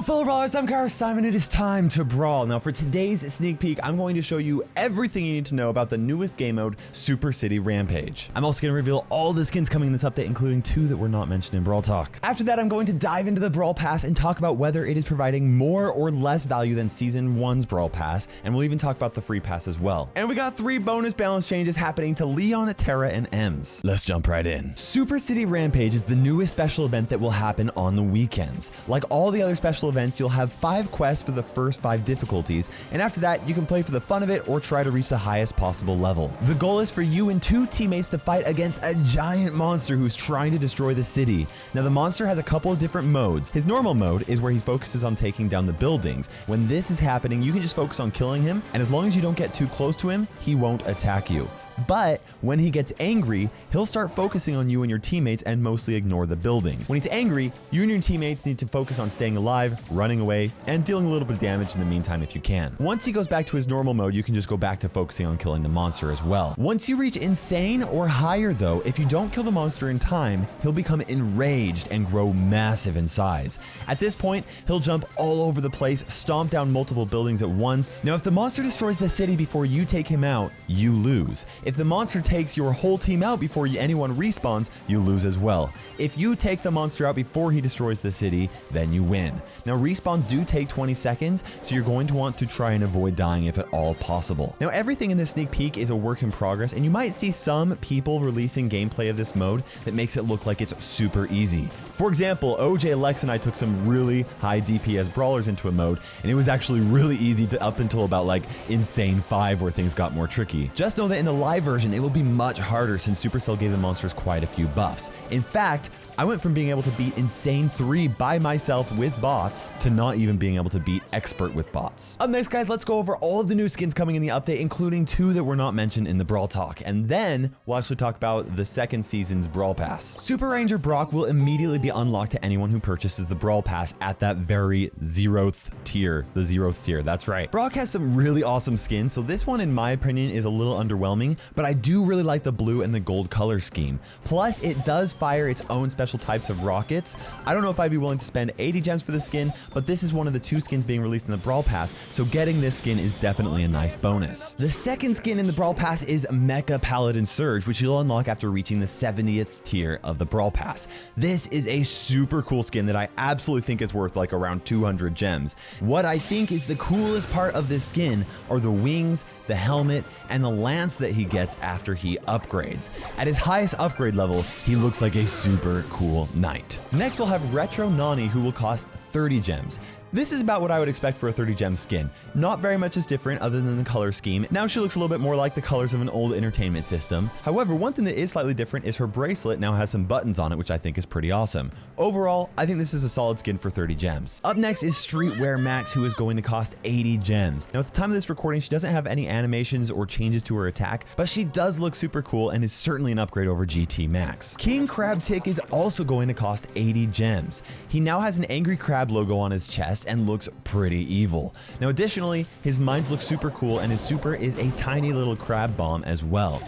up, fellow brawlers? I'm KairosTime, and it is time to brawl. Now, for today's sneak peek, I'm going to show you everything you need to know about the newest game mode, Super City Rampage. I'm also going to reveal all the skins coming in this update, including 2 that were not mentioned in Brawl Talk. After that, I'm going to dive into the Brawl Pass and talk about whether it is providing more or less value than Season 1's Brawl Pass, and we'll even talk about the free pass as well. And we got 3 bonus balance changes happening to Leon, Terra, and Ems. Let's jump right in. Super City Rampage is the newest special event that will happen on the weekends. Like all the other special events, you'll have 5 quests for the first 5 difficulties, and after that, you can play for the fun of it or try to reach the highest possible level. The goal is for you and 2 teammates to fight against a giant monster who's trying to destroy the city. Now, the monster has a couple of different modes. His normal mode is where he focuses on taking down the buildings. When this is happening, you can just focus on killing him, and as long as you don't get too close to him, he won't attack you. But when he gets angry, he'll start focusing on you and your teammates and mostly ignore the buildings. When he's angry, you and your teammates need to focus on staying alive, running away, and dealing a little bit of damage in the meantime if you can. Once he goes back to his normal mode, you can just go back to focusing on killing the monster as well. Once you reach insane or higher though, if you don't kill the monster in time, he'll become enraged and grow massive in size. At this point, he'll jump all over the place, stomp down multiple buildings at once. Now, if the monster destroys the city before you take him out, you lose. If the monster takes your whole team out before anyone respawns, you lose as well. If you take the monster out before he destroys the city, then you win. Now, respawns do take 20 seconds, so you're going to want to try and avoid dying if at all possible. Now, everything in this sneak peek is a work in progress, and you might see some people releasing gameplay of this mode that makes it look like it's super easy. For example, OJ, Lex, and I took some really high DPS brawlers into a mode, and it was actually really easy to up until about like Insane 5 where things got more tricky. Just know that in the live version, it will be much harder since Supercell gave the monsters quite a few buffs. In fact, I went from being able to beat Insane 3 by myself with bots to not even being able to beat Expert with bots. Up next, guys, let's go over all of the new skins coming in the update, including 2 that were not mentioned in the Brawl Talk. And then we'll actually talk about the second season's Brawl Pass. Super Ranger Brock will immediately be unlocked to anyone who purchases the Brawl Pass at that very 0th tier. The 0th tier, that's right. Brock has some really awesome skins, so this one, in my opinion, is a little underwhelming, but I do really like the blue and the gold color scheme. Plus, it does fire its own special types of rockets. I don't know if I'd be willing to spend 80 gems for the skin, but this is one of the 2 skins being released in the Brawl Pass, so getting this skin is definitely a nice bonus. The second skin in the Brawl Pass is Mecha Paladin Surge, which you'll unlock after reaching the 70th tier of the Brawl Pass. This is a super cool skin that I absolutely think is worth like around 200 gems. What I think is the coolest part of this skin are the wings, the helmet, and the lance that he gets after he upgrades. At his highest upgrade level, he looks like a super cool knight. Next, we'll have Retro Nani, who will cost 30 gems. This is about what I would expect for a 30 gem skin. Not very much is different other than the color scheme. Now she looks a little bit more like the colors of an old entertainment system. However, one thing that is slightly different is her bracelet now has some buttons on it, which I think is pretty awesome. Overall, I think this is a solid skin for 30 gems. Up next is Streetwear Max, who is going to cost 80 gems. Now, at the time of this recording, she doesn't have any animations or changes to her attack, but she does look super cool and is certainly an upgrade over GT Max. King Crab Tick is also going to cost 80 gems. He now has an angry crab logo on his chest and looks pretty evil. Now, additionally, his mines look super cool, and his super is a tiny little crab bomb as well.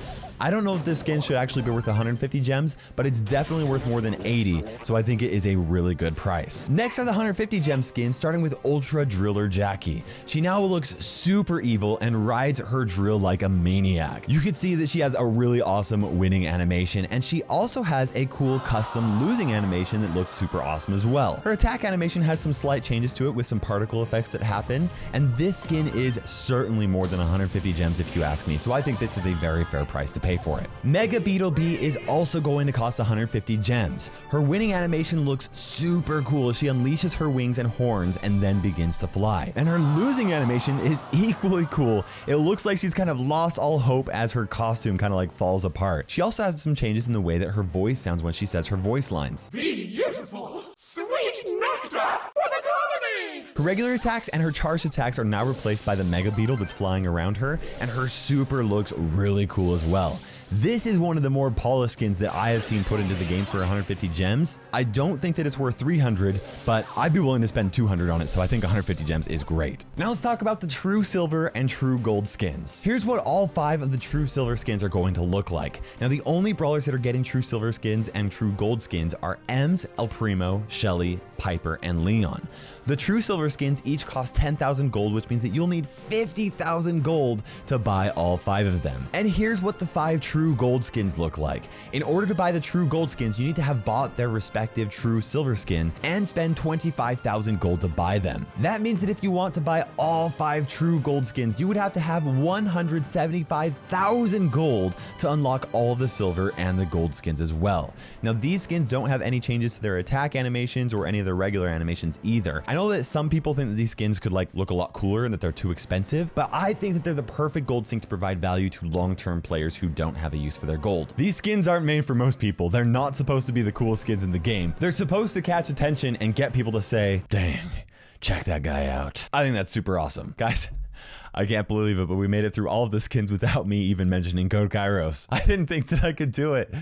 I don't know if this skin should actually be worth 150 gems, but it's definitely worth more than 80, so I think it is a really good price. Next are the 150 gem skins, starting with Ultra Driller Jackie. She now looks super evil and rides her drill like a maniac. You can see that she has a really awesome winning animation, and she also has a cool custom losing animation that looks super awesome as well. Her attack animation has some slight changes to it with some particle effects that happen, and this skin is certainly more than 150 gems if you ask me, so I think this is a very fair price to pay for it. Mega Beetle Bee is also going to cost 150 gems. Her winning animation looks super cool as she unleashes her wings and horns and then begins to fly. And her losing animation is equally cool. It looks like she's kind of lost all hope as her costume kind of like falls apart. She also has some changes in the way that her voice sounds when she says her voice lines. Beautiful, sweet nectar for the colony! Her regular attacks and her charged attacks are now replaced by the Mega Beetle that's flying around her, and her super looks really cool as well. This is one of the more polished skins that I have seen put into the game for 150 gems. I don't think that it's worth 300, but I'd be willing to spend 200 on it, so I think 150 gems is great. Now let's talk about the true silver and true gold skins. Here's what all 5 of the true silver skins are going to look like. Now the only brawlers that are getting true silver skins and true gold skins are Ems, El Primo, Shelly, Piper, and Leon. The true silver skins each cost 10,000 gold, which means that you'll need 50,000 gold to buy all 5 of them. And here's what the 5 true gold skins look like. In order to buy the true gold skins, you need to have bought their respective true silver skin and spend 25,000 gold to buy them. That means that if you want to buy all 5 true gold skins, you would have to have 175,000 gold to unlock all the silver and the gold skins as well. Now these skins don't have any changes to their attack animations or any of their regular animations either. I know that some people think that these skins could look a lot cooler and that they're too expensive, but I think that they're the perfect gold sink to provide value to long-term players who don't have a use for their gold. These skins aren't made for most people. They're not supposed to be the coolest skins in the game. They're supposed to catch attention and get people to say, dang, check that guy out. I think that's super awesome. Guys, I can't believe it, but we made it through all of the skins without me even mentioning code Kairos. I didn't think that I could do it.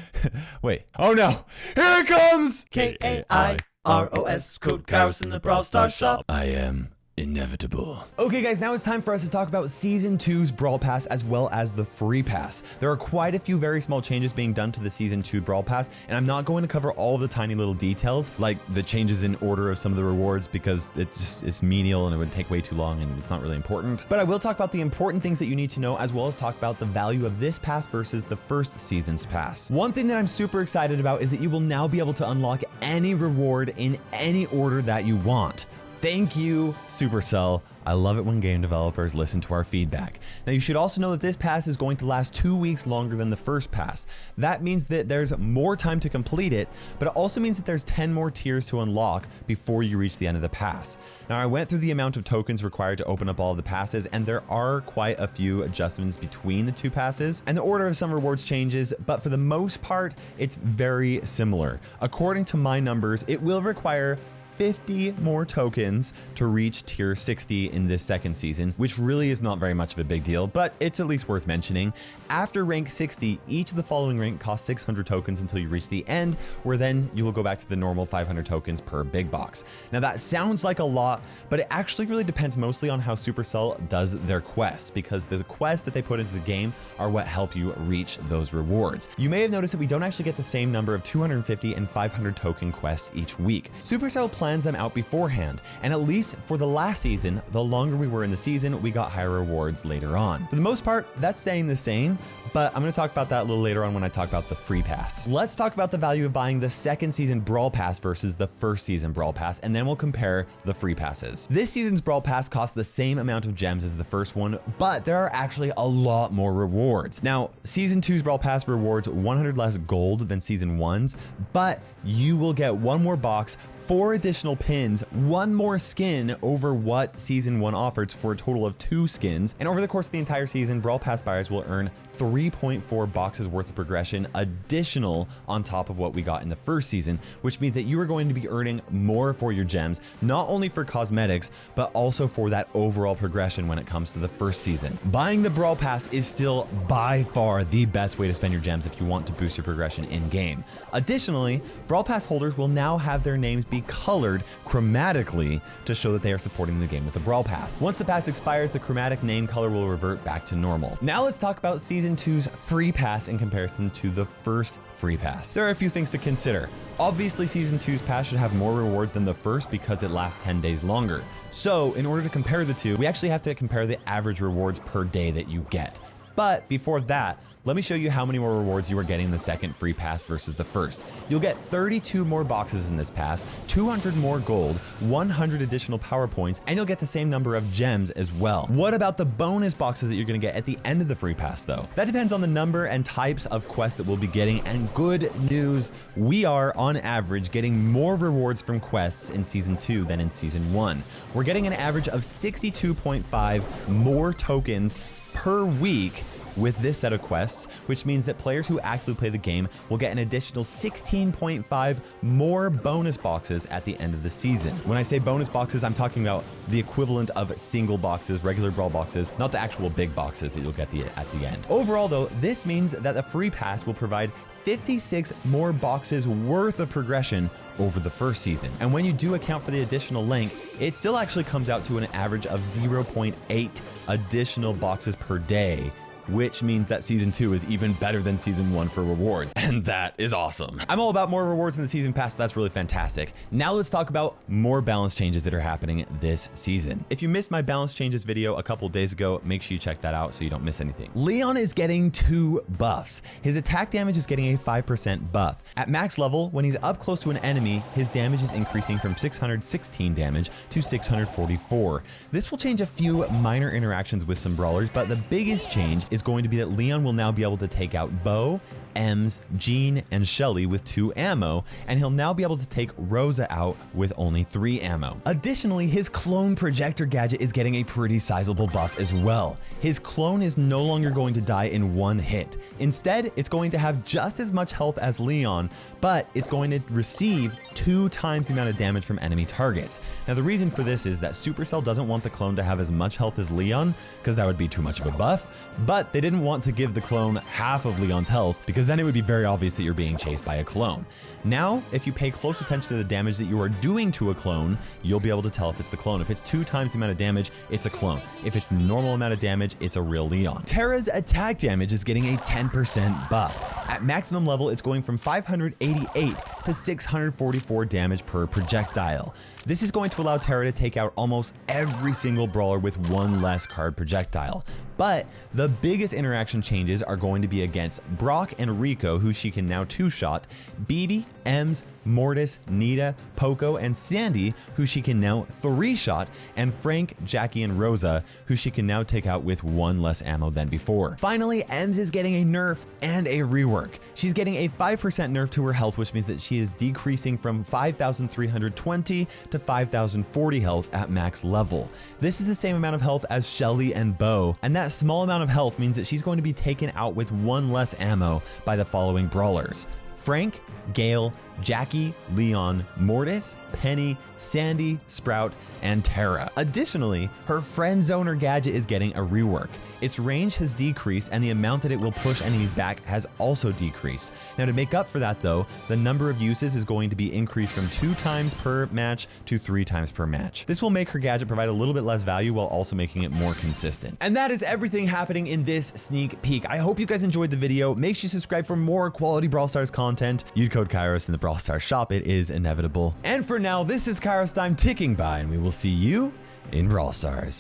Wait, oh no, here it comes! KAIROS, code Kairos in the Brawl Stars shop. I am inevitable. Okay guys, now it's time for us to talk about Season 2's Brawl Pass as well as the Free Pass. There are quite a few very small changes being done to the Season 2 Brawl Pass, and I'm not going to cover all of the tiny little details, like the changes in order of some of the rewards, because it's menial and it would take way too long and it's not really important. But I will talk about the important things that you need to know, as well as talk about the value of this pass versus the first season's pass. One thing that I'm super excited about is that you will now be able to unlock any reward in any order that you want. Thank you, Supercell. I love it when game developers listen to our feedback. Now you should also know that this pass is going to last 2 weeks longer than the first pass. That means that there's more time to complete it, but it also means that there's 10 more tiers to unlock before you reach the end of the pass. Now I went through the amount of tokens required to open up all of the passes, and there are quite a few adjustments between the 2 passes, and the order of some rewards changes, but for the most part, it's very similar. According to my numbers, it will require 50 more tokens to reach tier 60 in this second season, which really is not very much of a big deal, but it's at least worth mentioning. After rank 60, each of the following rank costs 600 tokens until you reach the end, where then you will go back to the normal 500 tokens per big box. Now that sounds like a lot, but it actually really depends mostly on how Supercell does their quests, because the quests that they put into the game are what help you reach those rewards. You may have noticed that we don't actually get the same number of 250 and 500 token quests each week. Supercell plans them out beforehand, and at least for the last season, the longer we were in the season, we got higher rewards later on. For the most part, that's staying the same, but I'm going to talk about that a little later on when I talk about the Free Pass. Let's talk about the value of buying the second season Brawl Pass versus the first season Brawl Pass, and then we'll compare the Free Passes. This season's Brawl Pass costs the same amount of gems as the first one, but there are actually a lot more rewards. Now, Season 2's Brawl Pass rewards 100 less gold than Season 1's, but you will get 1 more box, 4 additional pins, 1 more skin over what Season 1 offered, for a total of 2 skins. And over the course of the entire season, Brawl Pass buyers will earn 3.4 boxes worth of progression additional on top of what we got in the first season, which means that you are going to be earning more for your gems, not only for cosmetics, but also for that overall progression when it comes to the first season. Buying the Brawl Pass is still by far the best way to spend your gems if you want to boost your progression in game. Additionally, Brawl Pass holders will now have their names be colored chromatically to show that they are supporting the game with the Brawl Pass. Once the pass expires, the chromatic name color will revert back to normal. Now let's talk about Season 2's Free Pass in comparison to the first Free Pass. There are a few things to consider. Obviously, Season 2's pass should have more rewards than the first because it lasts 10 days longer. So in order to compare the two, we actually have to compare the average rewards per day that you get. But before that, let me show you how many more rewards you are getting in the second Free Pass versus the first. You'll get 32 more boxes in this pass, 200 more gold, 100 additional power points, and you'll get the same number of gems as well. What about the bonus boxes that you're going to get at the end of the Free Pass though? That depends on the number and types of quests that we'll be getting, and good news, we are on average getting more rewards from quests in Season 2 than in Season 1. We're getting an average of 62.5 more tokens per week with this set of quests, which means that players who actively play the game will get an additional 16.5 more bonus boxes at the end of the season. When I say bonus boxes, I'm talking about the equivalent of single boxes, regular Brawl boxes, not the actual big boxes that you'll get at the end. Overall though, this means that the free pass will provide 56 more boxes worth of progression over the first season. And when you do account for the additional link, it still actually comes out to an average of 0.8 additional boxes per day, which means that season 2 is even better than season 1 for rewards. And that is awesome. I'm all about more rewards in the season pass. That's really fantastic. Now let's talk about more balance changes that are happening this season. If you missed my balance changes video a couple days ago, make sure you check that out so you don't miss anything. Leon is getting 2 buffs. His attack damage is getting a 5% buff. At max level, when he's up close to an enemy, his damage is increasing from 616 damage to 644. This will change a few minor interactions with some brawlers, but the biggest change is going to be that Leon will now be able to take out Bo, Ems, Jean, and Shelly with 2 ammo, and he'll now be able to take Rosa out with only 3 ammo. Additionally, his clone projector gadget is getting a pretty sizable buff as well. His clone is no longer going to die in 1 hit. Instead, it's going to have just as much health as Leon, but it's going to receive 2 times the amount of damage from enemy targets. Now, the reason for this is that Supercell doesn't want the clone to have as much health as Leon, because that would be too much of a buff, but they didn't want to give the clone half of Leon's health, because then it would be very obvious that you're being chased by a clone. Now, if you pay close attention to the damage that you are doing to a clone, you'll be able to tell if it's the clone. If it's 2 times the amount of damage, it's a clone. If it's normal amount of damage, it's a real Leon. Terra's attack damage is getting a 10% buff. At maximum level, it's going from 588 to 644 damage per projectile. This is going to allow Terra to take out almost every single brawler with 1 less card projectile. But the biggest interaction changes are going to be against Brock and Rico, who she can now 2-shot, Bibi, Ems, Mortis, Nita, Poco, and Sandy, who she can now 3-shot, and Frank, Jackie, and Rosa, who she can now take out with 1 less ammo than before. Finally, Ems is getting a nerf and a rework. She's getting a 5% nerf to her health, which means that she is decreasing from 5,320 to 5,040 health at max level. This is the same amount of health as Shelly and Bo, and that small amount of health means that she's going to be taken out with 1 less ammo by the following brawlers: Frank, Gale, Jackie, Leon, Mortis, Penny, Sandy, Sprout, and Terra. Additionally, her friend zoner gadget is getting a rework. Its range has decreased and the amount that it will push enemies back has also decreased. Now, to make up for that though, the number of uses is going to be increased from 2 times per match to 3 times per match. This will make her gadget provide a little bit less value while also making it more consistent. And that is everything happening in this sneak peek. I hope you guys enjoyed the video. Make sure you subscribe for more quality Brawl Stars content. Use code Kairos in the Brawl Stars shop. It is inevitable. And for now, this is KairosTime ticking by, and we will see you in Brawl Stars.